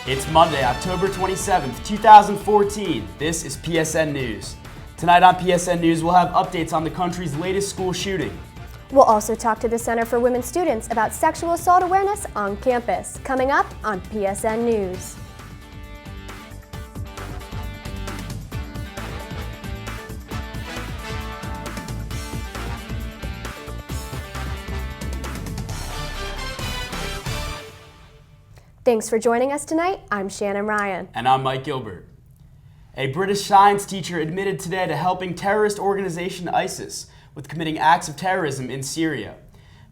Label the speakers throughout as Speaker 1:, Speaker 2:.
Speaker 1: It's Monday, October 27th, 2014. This is PSN News. Tonight on PSN News, we'll have updates on the country's latest school shooting.
Speaker 2: We'll also talk to the Center for Women Students about sexual assault awareness on campus, coming up on PSN News. Thanks for joining us tonight. I'm Shannon Ryan.
Speaker 1: And I'm Mike Gilbert. A British science teacher admitted today to helping terrorist organization ISIS with committing acts of terrorism in Syria.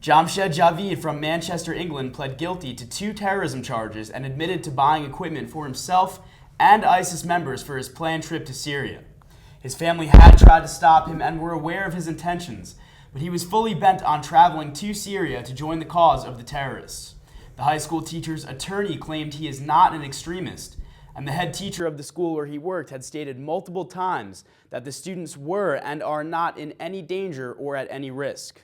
Speaker 1: Jamshed Javid from Manchester, England pled guilty to 2 terrorism charges and admitted to buying equipment for himself and ISIS members for his planned trip to Syria. His family had tried to stop him and were aware of his intentions, but he was fully bent on traveling to Syria to join the cause of the terrorists. The high school teacher's attorney claimed he is not an extremist, and the head teacher of the school where he worked had stated multiple times that the students were and are not in any danger or at any risk.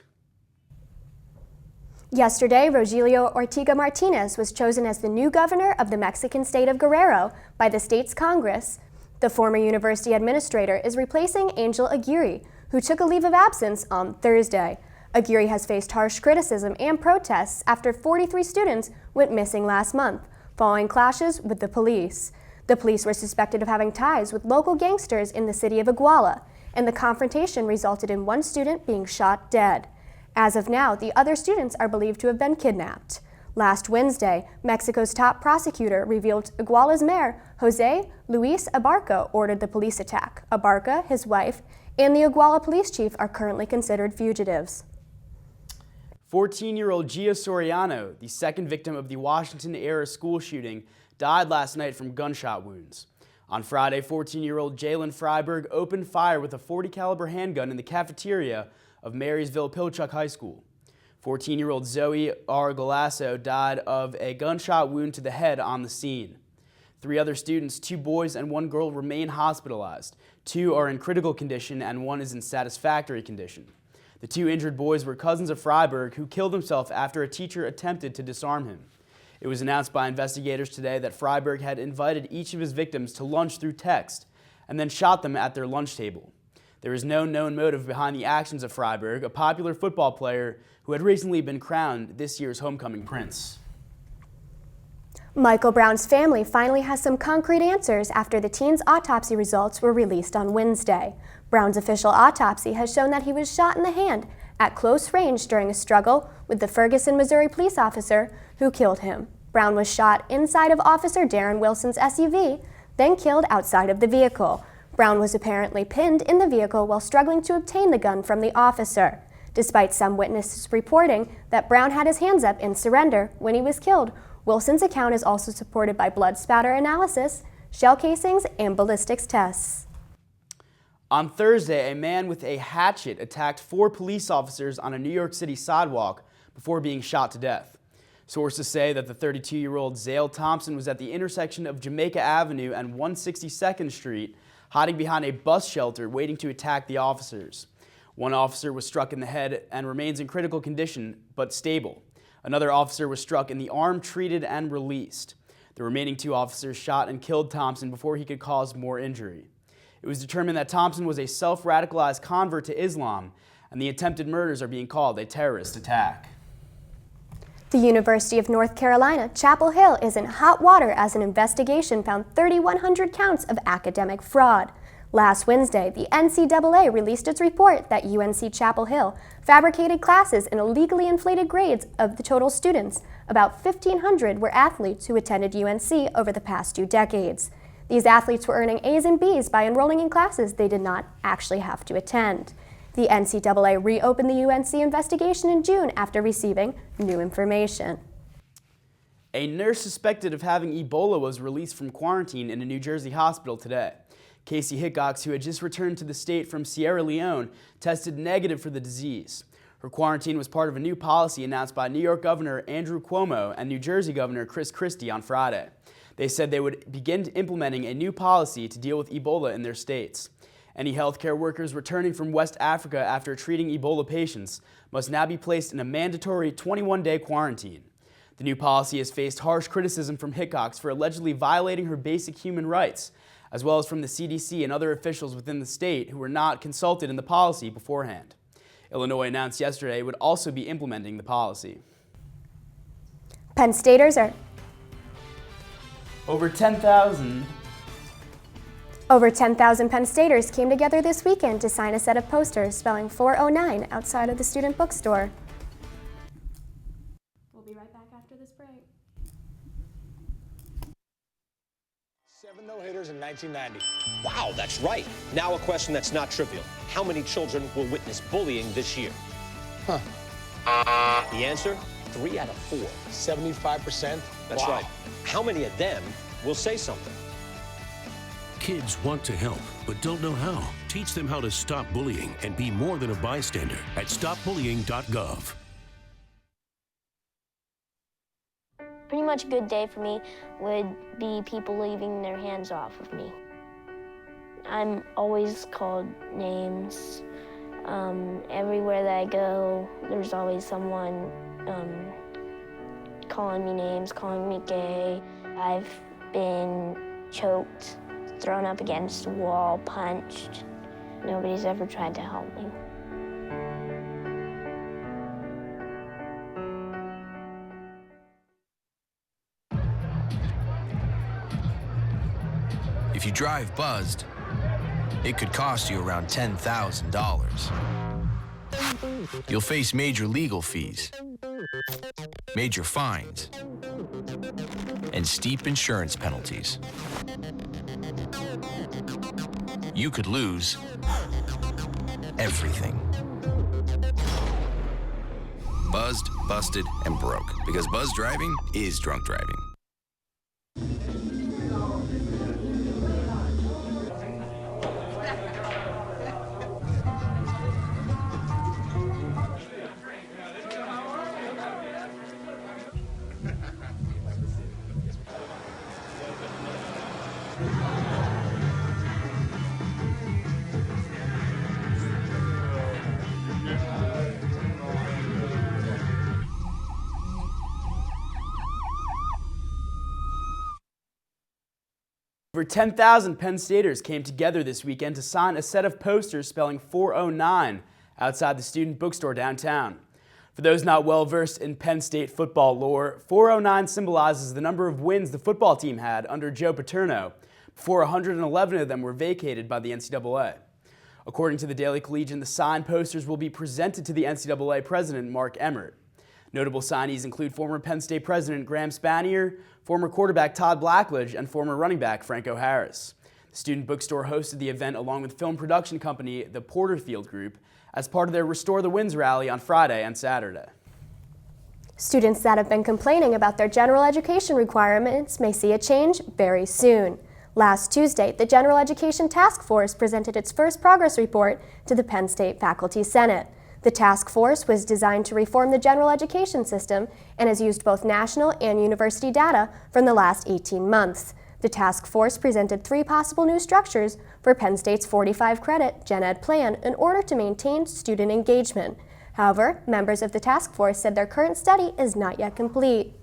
Speaker 2: Yesterday, Rogelio Ortega Martinez was chosen as the new governor of the Mexican state of Guerrero by the state's Congress. The former university administrator is replacing Angel Aguirre, who took a leave of absence on Thursday. Aguirre has faced harsh criticism and protests after 43 students went missing last month, following clashes with the police. The police were suspected of having ties with local gangsters in the city of Iguala, and the confrontation resulted in 1 student being shot dead. As of now, the other students are believed to have been kidnapped. Last Wednesday, Mexico's top prosecutor revealed Iguala's mayor, Jose Luis Abarca, ordered the police attack. Abarca, his wife, and the Iguala police chief are currently considered fugitives.
Speaker 1: 14-year-old Gia Soriano, the second victim of the Washington-era school shooting, died last night from gunshot wounds. On Friday, 14-year-old Jalen Freiberg opened fire with a .40 caliber handgun in the cafeteria of Marysville-Pilchuck High School. 14-year-old Zoe R. Galasso died of a gunshot wound to the head on the scene. 3 other students, 2 boys and 1 girl, remain hospitalized. 2 are in critical condition and 1 is in satisfactory condition. The 2 injured boys were cousins of Freiberg, who killed himself after a teacher attempted to disarm him. It was announced by investigators today that Freiberg had invited each of his victims to lunch through text and then shot them at their lunch table. There is no known motive behind the actions of Freiberg, a popular football player who had recently been crowned this year's homecoming prince.
Speaker 2: Michael Brown's family finally has some concrete answers after the teen's autopsy results were released on Wednesday. Brown's official autopsy has shown that he was shot in the hand at close range during a struggle with the Ferguson, Missouri police officer who killed him. Brown was shot inside of Officer Darren Wilson's SUV, then killed outside of the vehicle. Brown was apparently pinned in the vehicle while struggling to obtain the gun from the officer. Despite some witnesses reporting that Brown had his hands up in surrender when he was killed, Wilson's account is also supported by blood spatter analysis, shell casings, and ballistics tests.
Speaker 1: On Thursday, a man with a hatchet attacked 4 police officers on a New York City sidewalk before being shot to death. Sources say that the 32-year-old Zale Thompson was at the intersection of Jamaica Avenue and 162nd Street, hiding behind a bus shelter waiting to attack the officers. 1 officer was struck in the head and remains in critical condition but stable. Another officer was struck in the arm, treated, and released. The remaining 2 officers shot and killed Thompson before he could cause more injury. It was determined that Thompson was a self-radicalized convert to Islam, and the attempted murders are being called a terrorist attack.
Speaker 2: The University of North Carolina, Chapel Hill is in hot water as an investigation found 3,100 counts of academic fraud. Last Wednesday, the NCAA released its report that UNC Chapel Hill fabricated classes and illegally inflated grades of the total students. About 1,500 were athletes who attended UNC over the past 2 decades. These athletes were earning A's and B's by enrolling in classes they did not actually have to attend. The NCAA reopened the UNC investigation in June after receiving new information.
Speaker 1: A nurse suspected of having Ebola was released from quarantine in a New Jersey hospital today. Casey Hickox, who had just returned to the state from Sierra Leone, tested negative for the disease. Her quarantine was part of a new policy announced by New York Governor Andrew Cuomo and New Jersey Governor Chris Christie on Friday. They said they would begin implementing a new policy to deal with Ebola in their states. Any healthcare workers returning from West Africa after treating Ebola patients must now be placed in a mandatory 21-day quarantine. The new policy has faced harsh criticism from Hickox for allegedly violating her basic human rights, as well as from the CDC and other officials within the state who were not consulted in the policy beforehand. Illinois announced yesterday it would also be implementing the policy.
Speaker 2: Penn Staters are
Speaker 1: Over 10,000
Speaker 2: Penn Staters came together this weekend to sign a set of posters spelling 409 outside of the student bookstore. We'll be right back after this break.
Speaker 3: 7 no-hitters in 1990.
Speaker 4: Wow, that's right. Now a question that's not trivial. How many children will witness bullying this year? The answer? 3 out of 4.
Speaker 3: 75%?
Speaker 4: That's right. How many of them will say something?
Speaker 5: Kids want to help, but don't know how. Teach them how to stop bullying and be more than a bystander at stopbullying.gov.
Speaker 6: Pretty much a good day for me would be people leaving their hands off of me. I'm always called names. Everywhere that I go, there's always someone calling me names, calling me gay. I've been choked, thrown up against a wall, punched. Nobody's ever tried to help me.
Speaker 7: If you drive buzzed, it could cost you around $10,000. You'll face major legal fees, major fines, and steep insurance penalties. You could lose everything. Buzzed, busted, and broke, because buzz driving is drunk driving.
Speaker 1: Over 10,000 Penn Staters came together this weekend to sign a set of posters spelling 409 outside the student bookstore downtown. For those not well versed in Penn State football lore, 409 symbolizes the number of wins the football team had under Joe Paterno, before 111 of them were vacated by the NCAA. According to the Daily Collegian, the signed posters will be presented to the NCAA president, Mark Emmert. Notable signees include former Penn State president Graham Spanier, former quarterback Todd Blackledge, and former running back Franco Harris. The student bookstore hosted the event along with film production company The Porterfield Group as part of their Restore the Wins rally on Friday and Saturday.
Speaker 2: Students that have been complaining about their general education requirements may see a change very soon. Last Tuesday, the General Education Task Force presented its first progress report to the Penn State Faculty Senate. The task force was designed to reform the general education system and has used both national and university data from the last 18 months. The task force presented 3 possible new structures for Penn State's 45-credit Gen Ed plan in order to maintain student engagement. However, members of the task force said their current study is not yet complete.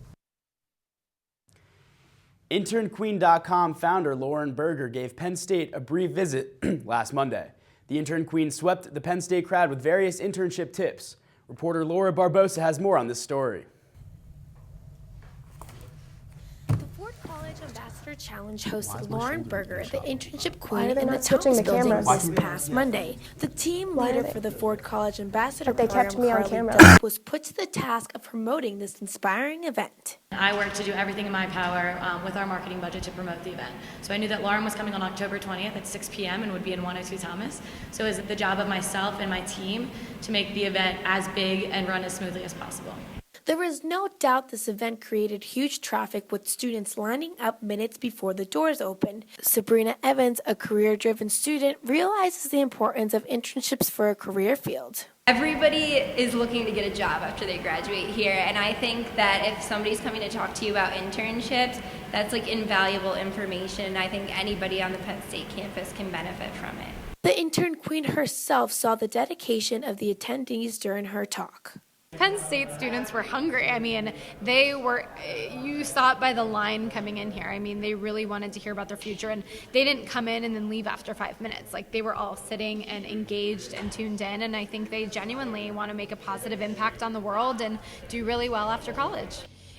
Speaker 1: InternQueen.com founder Lauren Berger gave Penn State a brief visit last Monday. The Intern Queen swept the Penn State crowd with various internship tips. Reporter Laura Barbosa has more on this story.
Speaker 8: Ambassador Challenge hosted Lauren Berger, the internship
Speaker 2: Why
Speaker 8: queen,
Speaker 2: are they
Speaker 8: in the
Speaker 2: not switching
Speaker 8: Thomas
Speaker 2: the
Speaker 8: building
Speaker 2: cameras?
Speaker 8: this past Monday. The team leader for the Ford College Ambassador
Speaker 2: But they
Speaker 8: program,
Speaker 2: kept me on
Speaker 8: Carly
Speaker 2: camera.
Speaker 8: Duff, was put to the task of promoting this inspiring event.
Speaker 9: I work to do everything in my power with our marketing budget to promote the event. So I knew that Lauren was coming on October 20th at 6 p.m. and would be in 102 Thomas. So it was the job of myself and my team to make the event as big and run as smoothly as possible.
Speaker 8: There is no doubt this event created huge traffic with students lining up minutes before the doors opened. Sabrina Evans, a career-driven student, realizes the importance of internships for a career field.
Speaker 10: Everybody is looking to get a job after they graduate here, and I think that if somebody's coming to talk to you about internships, that's like invaluable information. I think anybody on the Penn State campus can benefit from it.
Speaker 8: The intern queen herself saw the dedication of the attendees during her talk.
Speaker 11: Penn State students were hungry. I mean, you saw it by the line coming in here. I mean, they really wanted to hear about their future, and they didn't come in and then leave after 5 minutes. Like, they were all sitting and engaged and tuned in, and I think they genuinely want to make a positive impact on the world and do really well after college.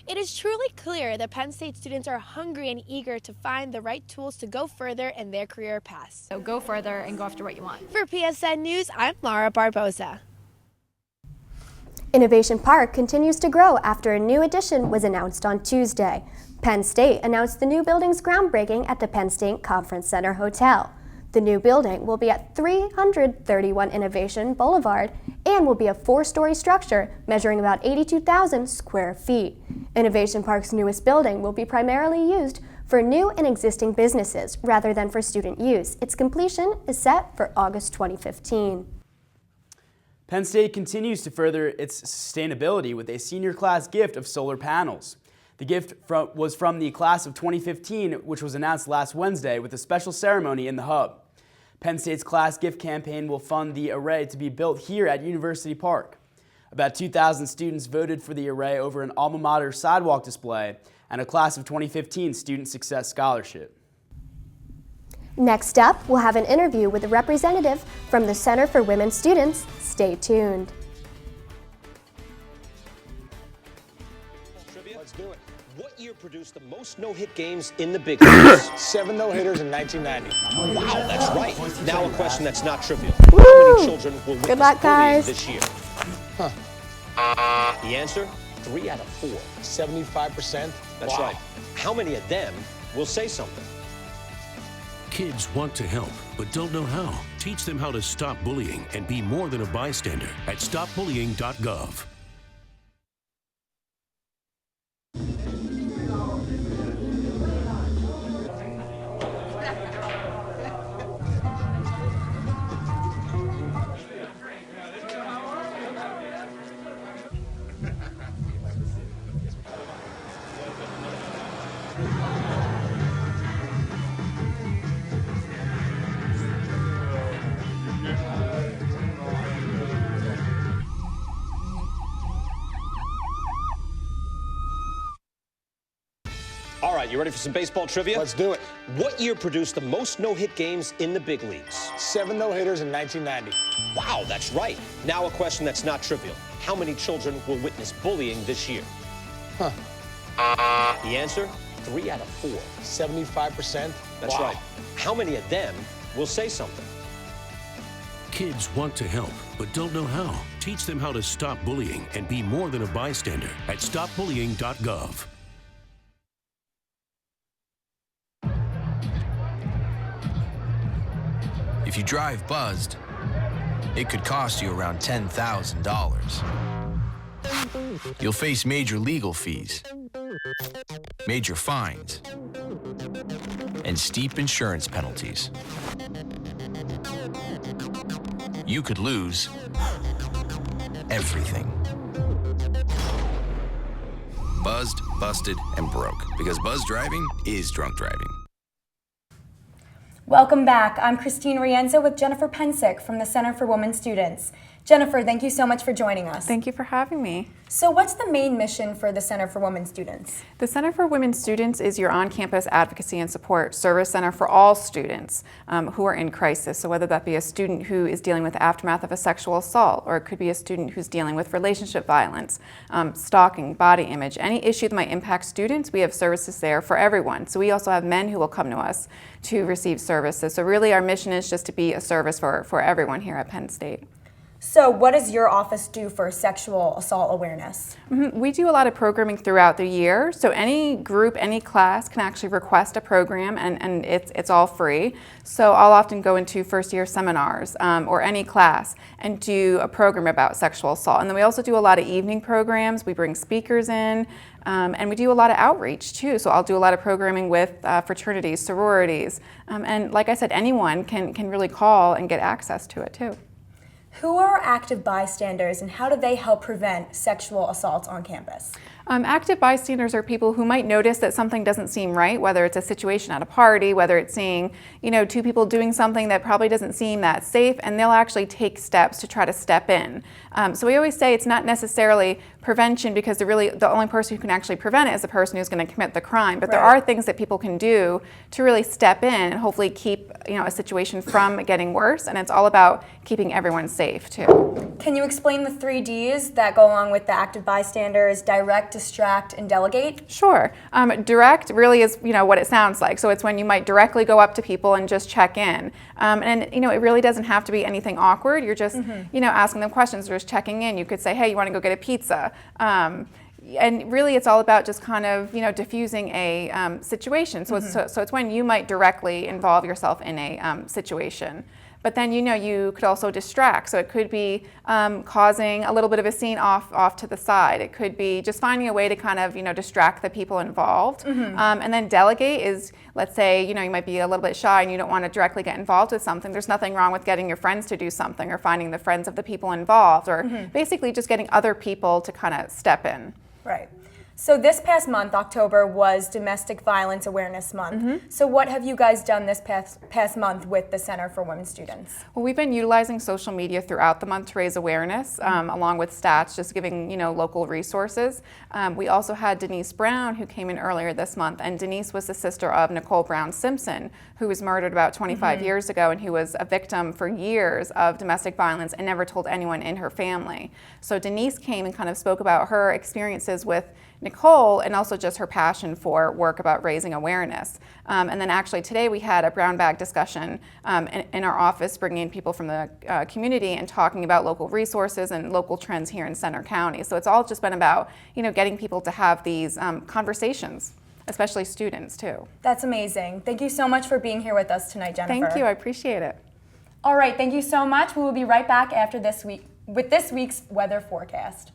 Speaker 12: It is truly clear that Penn State students are hungry and eager to find the right tools to go further in their career paths.
Speaker 11: So go further and go after what you want.
Speaker 12: For PSN News, I'm Laura Barboza.
Speaker 2: Innovation Park continues to grow after a new addition was announced on Tuesday. Penn State announced the new building's groundbreaking at the Penn State Conference Center Hotel. The new building will be at 331 Innovation Boulevard and will be a 4-story structure measuring about 82,000 square feet. Innovation Park's newest building will be primarily used for new and existing businesses rather than for student use. Its completion is set for August 2015.
Speaker 1: Penn State continues to further its sustainability with a senior class gift of solar panels. The gift was from the class of 2015, which was announced last Wednesday with a special ceremony in the Hub. Penn State's class gift campaign will fund the array to be built here at University Park. About 2,000 students voted for the array over an alma mater sidewalk display and a class of 2015 Student Success Scholarship.
Speaker 2: Next up, we'll have an interview with a representative from the Center for Women Students. Stay tuned.
Speaker 3: Let's do it.
Speaker 4: What year produced the most no-hit games in the big leagues?
Speaker 3: 7 no-hitters in 1990.
Speaker 4: Wow, that's right. Now a question that's not trivial.
Speaker 2: Woo!
Speaker 4: How many children will witness
Speaker 2: Good luck,
Speaker 4: bullying
Speaker 2: guys.
Speaker 4: this year? The answer? 3 out of 4.
Speaker 3: 75%.
Speaker 4: That's
Speaker 3: Wow.
Speaker 4: right. How many of them will say something?
Speaker 5: Kids want to help, but don't know how. Teach them how to stop bullying and be more than a bystander at stopbullying.gov.
Speaker 4: All right, you ready for some baseball trivia?
Speaker 3: Let's do it.
Speaker 4: What year produced the most no-hit games in the big leagues?
Speaker 3: 7 no-hitters in 1990.
Speaker 4: Wow, that's right. Now a question that's not trivial. How many children will witness bullying this year? The answer? 3 out of 4.
Speaker 3: 75%.
Speaker 4: That's
Speaker 3: Wow.
Speaker 4: right. How many of them will say something?
Speaker 5: Kids want to help, but don't know how. Teach them how to stop bullying and be more than a bystander at stopbullying.gov.
Speaker 7: If you drive buzzed, it could cost you around $10,000. You'll face major legal fees, major fines, and steep insurance penalties. You could lose everything. Buzzed, busted, and broke, because buzz driving is drunk driving.
Speaker 13: Welcome back. I'm Christine Rienzo with Jennifer Pancek from the Center for Women Students. Jennifer, thank you so much for joining us.
Speaker 14: Thank you for having me.
Speaker 13: So what's the main mission for the Center for Women Students?
Speaker 14: The Center for Women Students is your on-campus advocacy and support service center for all students who are in crisis. So whether that be a student who is dealing with the aftermath of a sexual assault, or it could be a student who's dealing with relationship violence, stalking, body image, any issue that might impact students, we have services there for everyone. So we also have men who will come to us to receive services. So really our mission is just to be a service for everyone here at Penn State.
Speaker 13: So what does your office do for sexual assault awareness?
Speaker 14: We do a lot of programming throughout the year. So any group, any class can actually request a program, and it's all free. So I'll often go into first-year seminars or any class and do a program about sexual assault. And then we also do a lot of evening programs. We bring speakers in, and we do a lot of outreach too. So I'll do a lot of programming with fraternities, sororities, and like I said, anyone can really call and get access to it too.
Speaker 13: Who are active bystanders and how do they help prevent sexual assaults on campus?
Speaker 14: Active bystanders are people who might notice that something doesn't seem right, whether it's a situation at a party, whether it's seeing, two people doing something that probably doesn't seem that safe, and they'll actually take steps to try to step in. So we always say it's not necessarily prevention, because the only person who can actually prevent it is the person who's going to commit the crime. But there are things that people can do to really step in and hopefully keep a situation from getting worse. And it's all about keeping everyone safe too.
Speaker 13: Can you explain the 3 Ds that go along with the active bystanders: direct, distract, and delegate?
Speaker 14: Sure. Direct really is what it sounds like. So it's when you might directly go up to people and just check in. And it really doesn't have to be anything awkward. You're just asking them questions or just checking in. You could say, hey, you want to go get a pizza? And really it's all about just kind of diffusing a situation. So it's when you might directly involve yourself in a situation. But then you could also distract. So it could be causing a little bit of a scene off to the side. It could be just finding a way to kind of distract the people involved. And then delegate is, let's say you might be a little bit shy and you don't want to directly get involved with something. There's nothing wrong with getting your friends to do something, or finding the friends of the people involved, or basically just getting other people to kind of step in.
Speaker 13: Right. So this past month, October, was Domestic Violence Awareness Month. So what have you guys done this past month with the Center for Women Students?
Speaker 14: Well, we've been utilizing social media throughout the month to raise awareness, along with stats, just giving local resources. We also had Denise Brown, who came in earlier this month, and Denise was the sister of Nicole Brown Simpson, who was murdered about 25 years ago, and who was a victim for years of domestic violence and never told anyone in her family. So Denise came and kind of spoke about her experiences with Nicole, and also just her passion for work about raising awareness. And then actually today we had a brown bag discussion in our office, bringing in people from the community and talking about local resources and local trends here in Center County. So it's all just been about getting people to have these conversations, especially students too.
Speaker 13: That's amazing. Thank you so much for being here with us tonight, Jennifer.
Speaker 14: Thank you, I appreciate it.
Speaker 13: All right, thank you so much. We will be right back after this week with this week's weather forecast.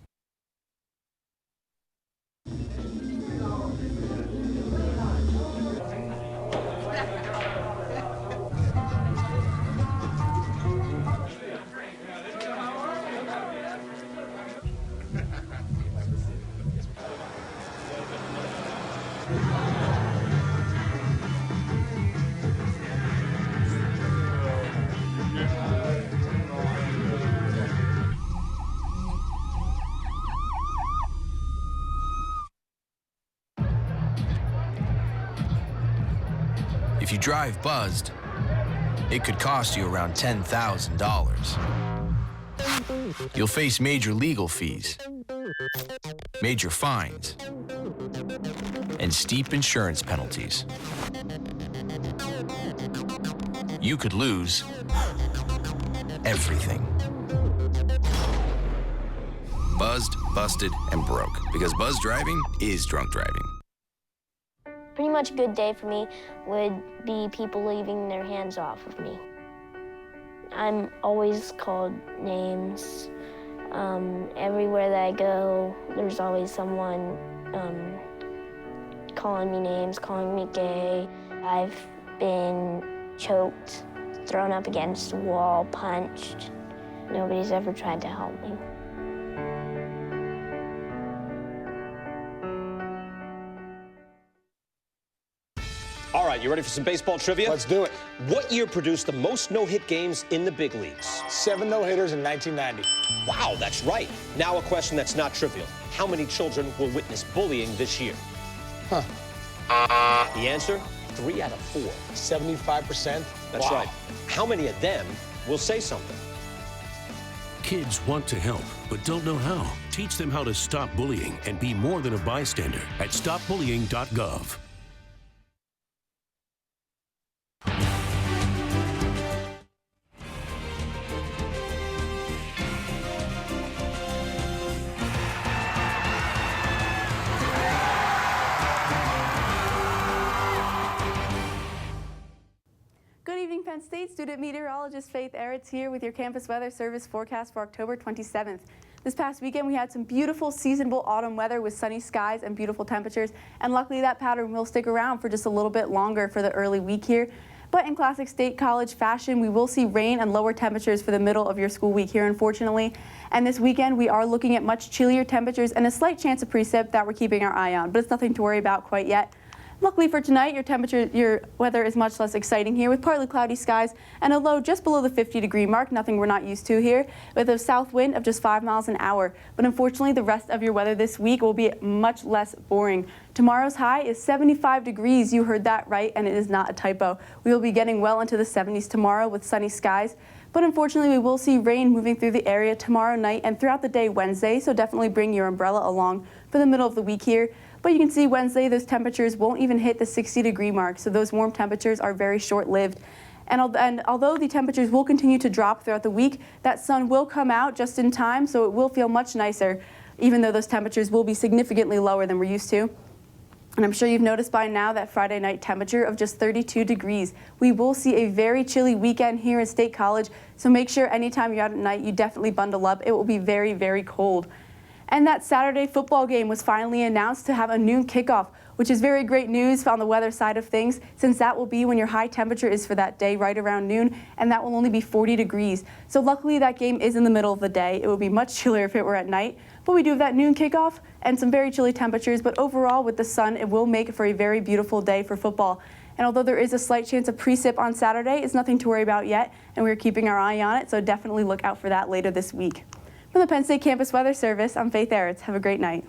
Speaker 7: If you drive buzzed, it could cost you around $10,000. You'll face major legal fees, major fines, and steep insurance penalties. You could lose everything. Buzzed, busted, and broke, because buzz driving is drunk driving.
Speaker 6: Pretty much a good day for me would be people leaving their hands off of me. I'm always called names. Everywhere that I go, there's always someone calling me names, calling me gay. I've been choked, thrown up against a wall, punched. Nobody's ever tried to help me.
Speaker 4: All right, you ready for some baseball trivia?
Speaker 3: Let's do it.
Speaker 4: What year produced the most no-hit games in the big leagues?
Speaker 3: 7 no-hitters in 1990.
Speaker 4: Wow, that's right. Now a question that's not trivial. How many children will witness bullying this year?
Speaker 3: Huh.
Speaker 4: The answer? 3 out of 4.
Speaker 3: 75%?
Speaker 4: That's
Speaker 3: Wow.
Speaker 4: right. How many of them will say something?
Speaker 5: Kids want to help, but don't know how. Teach them how to stop bullying and be more than a bystander at stopbullying.gov.
Speaker 15: Good evening, Penn State. Student meteorologist Faith Eretz here with your campus weather service forecast for October 27th. This past weekend, we had some beautiful seasonable autumn weather with sunny skies and beautiful temperatures, and luckily that pattern will stick around for just a little bit longer for the early week here. But in classic State College fashion, we will see rain and lower temperatures for the middle of your school week here, unfortunately. And this weekend, we are looking at much chillier temperatures and a slight chance of precip that we're keeping our eye on, but it's nothing to worry about quite yet. Luckily for tonight, your weather is much less exciting here with partly cloudy skies and a low just below the 50-degree mark, nothing we're not used to here, with a south wind of just 5 miles an hour. But unfortunately, the rest of your weather this week will be much less boring. Tomorrow's high is 75 degrees. You heard that right, and it is not a typo. We will be getting well into the 70s tomorrow with sunny skies. But unfortunately, we will see rain moving through the area tomorrow night and throughout the day Wednesday, so definitely bring your umbrella along for the middle of the week here. But you can see Wednesday, those temperatures won't even hit the 60-degree mark, so those warm temperatures are very short-lived. And although the temperatures will continue to drop throughout the week, that sun will come out just in time, so it will feel much nicer, even though those temperatures will be significantly lower than we're used to. And I'm sure you've noticed by now that Friday night temperature of just 32 degrees. We will see a very chilly weekend here at State College, so make sure anytime you're out at night, you definitely bundle up. It will be very, very cold. And that Saturday football game was finally announced to have a noon kickoff, which is very great news on the weather side of things, since that will be when your high temperature is for that day, right around noon, and that will only be 40 degrees. So luckily that game is in the middle of the day. It would be much chillier if it were at night, but we do have that noon kickoff and some very chilly temperatures, but overall with the sun, it will make for a very beautiful day for football. And although there is a slight chance of precip on Saturday, it's nothing to worry about yet, and we're keeping our eye on it, so definitely look out for that later this week. From the Penn State Campus Weather Service, I'm Faith Eretz. Have a great night.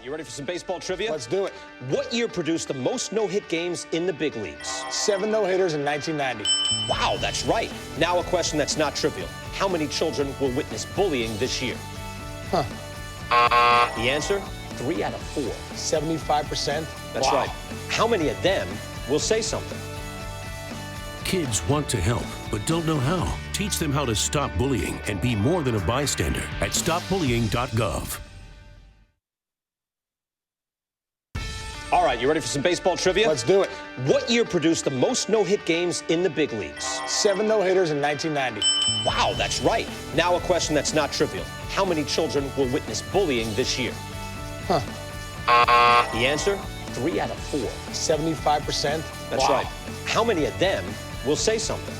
Speaker 4: You ready for some baseball trivia?
Speaker 3: Let's do it.
Speaker 4: What year produced the most no-hit games in the big leagues?
Speaker 3: 7 no-hitters in 1990.
Speaker 4: Wow, that's right. Now a question that's not trivial. How many children will witness bullying this year?
Speaker 3: Huh.
Speaker 4: The answer? 3 out of 4.
Speaker 3: 75%?
Speaker 4: That's
Speaker 3: Wow.
Speaker 4: right. How many of them will say something?
Speaker 5: Kids want to help, but don't know how. Teach them how to stop bullying and be more than a bystander at stopbullying.gov.
Speaker 4: All right, you ready for some baseball trivia?
Speaker 3: Let's do it.
Speaker 4: What year produced the most no-hit games in the big leagues?
Speaker 3: 7 no-hitters in 1990.
Speaker 4: Wow, that's right. Now a question that's not trivial. How many children will witness bullying this year?
Speaker 3: Huh.
Speaker 4: The answer? 3 out of 4.
Speaker 3: 75%?
Speaker 4: That's
Speaker 3: Wow.
Speaker 4: right. How many of them will say something?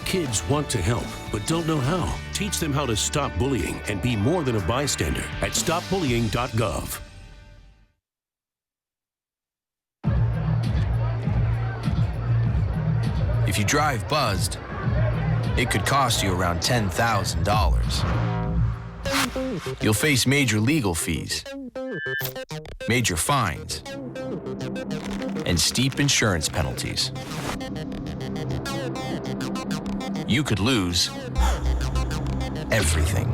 Speaker 5: Kids want to help, but don't know how. Teach them how to stop bullying and be more than a bystander at stopbullying.gov.
Speaker 7: If you drive buzzed, it could cost you around $10,000. You'll face major legal fees, major fines, and steep insurance penalties. You could lose everything.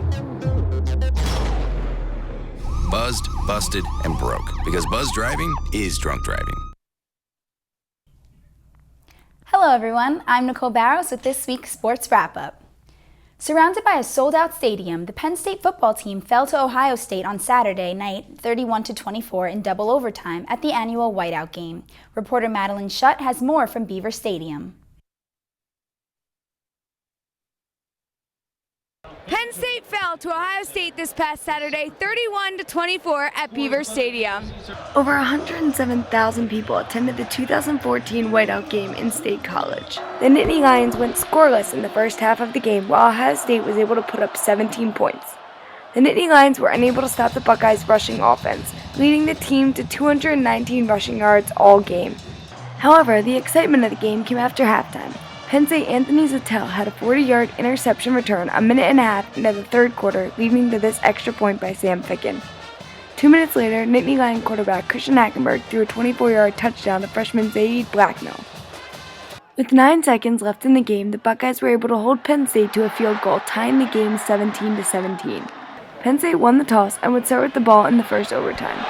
Speaker 7: Buzzed, busted, and broke, because buzz driving is drunk driving.
Speaker 16: Hello everyone, I'm Nicole Barrows with this week's Sports Wrap-Up. Surrounded by a sold-out stadium, the Penn State football team fell to Ohio State on Saturday night 31-24 in double overtime at the annual Whiteout game. Reporter Madeline Schutt has more from Beaver Stadium.
Speaker 17: Penn State fell to Ohio State this past Saturday 31-24 at Beaver Stadium.
Speaker 18: Over 107,000 people attended the 2014 Whiteout game in State College. The Nittany Lions went scoreless in the first half of the game, while Ohio State was able to put up 17 points. The Nittany Lions were unable to stop the Buckeyes' rushing offense, leading the team to 219 rushing yards all game. However, the excitement of the game came after halftime. Penn State Anthony Zattel had a 40-yard interception return a minute and a half into the third quarter, leading to this extra point by Sam Ficken. 2 minutes later, Nittany Lion quarterback Christian Hackenberg threw a 24-yard touchdown to freshman Zaid Blacknell. With 9 seconds left in the game, the Buckeyes were able to hold Penn State to a field goal, tying the game 17-17. Penn State won the toss and would start with the ball in the first overtime.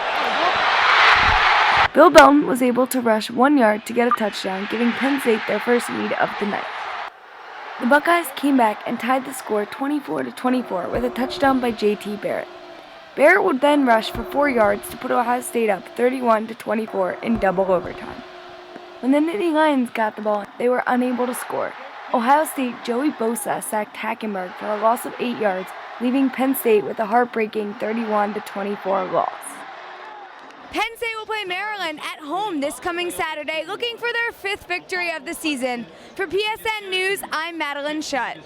Speaker 18: Bill Belton was able to rush 1 yard to get a touchdown, giving Penn State their first lead of the night. The Buckeyes came back and tied the score 24-24 with a touchdown by J.T. Barrett. Barrett would then rush for 4 yards to put Ohio State up 31-24 in double overtime. When the Nittany Lions got the ball, they were unable to score. Ohio State Joey Bosa sacked Hackenberg for a loss of 8 yards, leaving Penn State with a heartbreaking 31-24 loss.
Speaker 17: Penn State will play Maryland at home this coming Saturday, looking for their 5th victory of the season. For PSN News, I'm Madeline Schutt.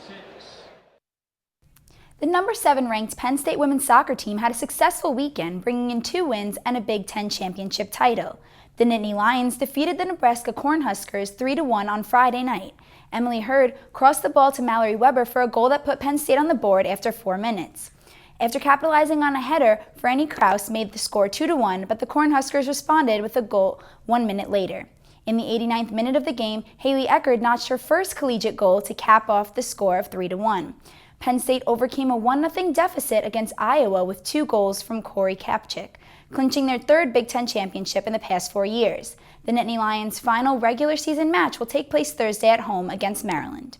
Speaker 16: The number 7 ranked Penn State women's soccer team had a successful weekend, bringing in 2 wins and a Big Ten championship title. The Nittany Lions defeated the Nebraska Cornhuskers 3-1 on Friday night. Emily Hurd crossed the ball to Mallory Weber for a goal that put Penn State on the board after 4 minutes. After capitalizing on a header, Franny Kraus made the score 2-1, but the Cornhuskers responded with a goal 1 minute later. In the 89th minute of the game, Haley Eckerd notched her first collegiate goal to cap off the score of 3-1. Penn State overcame a 1-0 deficit against Iowa with 2 goals from Corey Kapchik, clinching their 3rd Big Ten championship in the past 4 years. The Nittany Lions' final regular season match will take place Thursday at home against Maryland.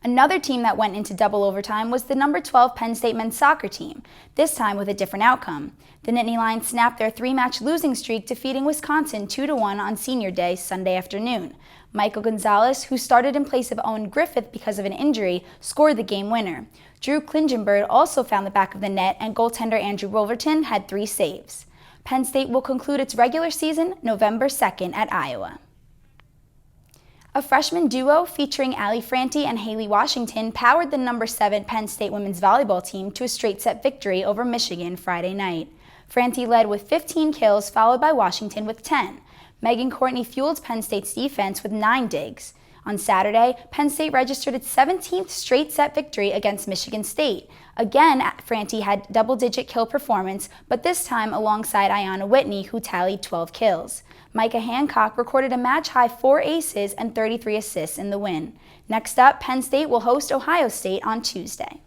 Speaker 16: Another team that went into double overtime was the number 12 Penn State men's soccer team, this time with a different outcome. The Nittany Lions snapped their 3-match losing streak, defeating Wisconsin 2-1 on Senior Day Sunday afternoon. Michael Gonzalez, who started in place of Owen Griffith because of an injury, scored the game winner. Drew Klingenberg also found the back of the net, and goaltender Andrew Wolverton had 3 saves. Penn State will conclude its regular season November 2nd at Iowa. A freshman duo featuring Allie Franti and Haley Washington powered the number 7 Penn State women's volleyball team to a straight-set victory over Michigan Friday night. Franti led with 15 kills, followed by Washington with 10. Megan Courtney fueled Penn State's defense with 9 digs. On Saturday, Penn State registered its 17th straight-set victory against Michigan State. Again, Franti had double-digit kill performance, but this time alongside Ayanna Whitney, who tallied 12 kills. Micah Hancock recorded a match-high 4 aces and 33 assists in the win. Next up, Penn State will host Ohio State on Tuesday.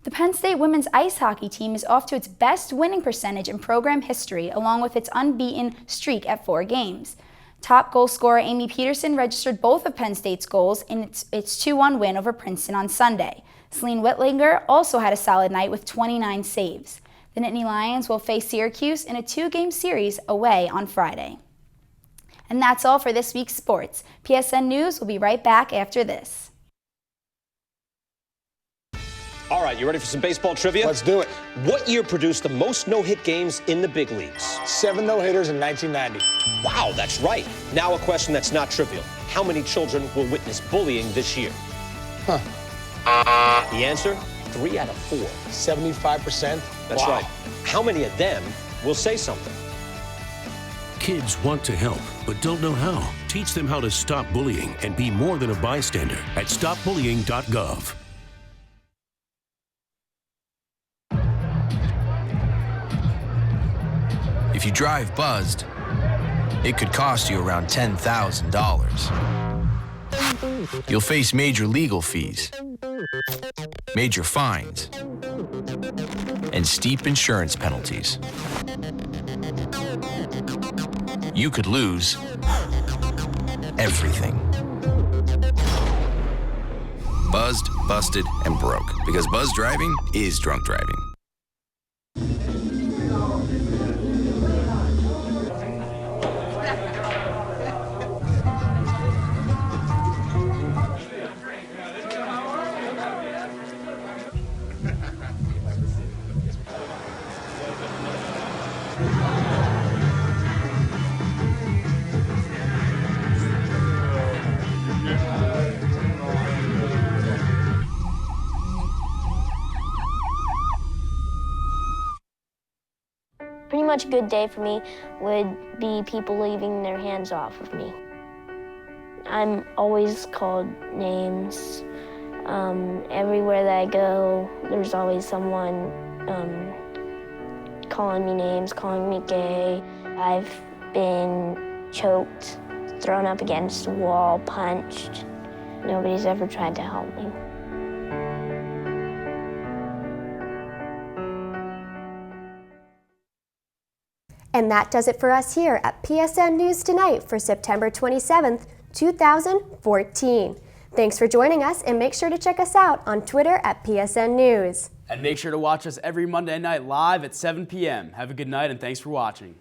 Speaker 16: The Penn State women's ice hockey team is off to its best winning percentage in program history, along with its unbeaten streak at 4 games. Top goal scorer Amy Peterson registered both of Penn State's goals in its 2-1 win over Princeton on Sunday. Celine Whitlinger also had a solid night with 29 saves. The Nittany Lions will face Syracuse in a 2-game series away on Friday. And that's all for this week's sports. PSN News will be right back after this.
Speaker 4: All right, you ready for some baseball trivia?
Speaker 3: Let's do it.
Speaker 4: What year produced the most no-hit games in the big leagues?
Speaker 3: 7 no-hitters in 1990.
Speaker 4: Wow, that's right. Now a question that's not trivial. How many children will witness bullying this year?
Speaker 3: Huh.
Speaker 4: The answer? 3 out of 4.
Speaker 3: 75%?
Speaker 4: That's
Speaker 3: Wow.
Speaker 4: right. How many of them will say something?
Speaker 5: Kids want to help, but don't know how. Teach them how to stop bullying and be more than a bystander at stopbullying.gov.
Speaker 7: If you drive buzzed, it could cost you around $10,000. You'll face major legal fees, major fines, and steep insurance penalties. You could lose everything. Buzzed, busted, and broke. Because buzz driving is drunk driving.
Speaker 6: Pretty much a good day for me would be people leaving their hands off of me. I'm always called names. Everywhere that I go, there's always someone calling me names, calling me gay. I've been choked, thrown up against a wall, punched. Nobody's ever tried to help me.
Speaker 2: And that does it for us here at PSN News Tonight for September 27th, 2014. Thanks for joining us, and make sure to check us out on Twitter at PSN News.
Speaker 1: And make sure to watch us every Monday night live at 7 p.m. Have a good night, and thanks for watching.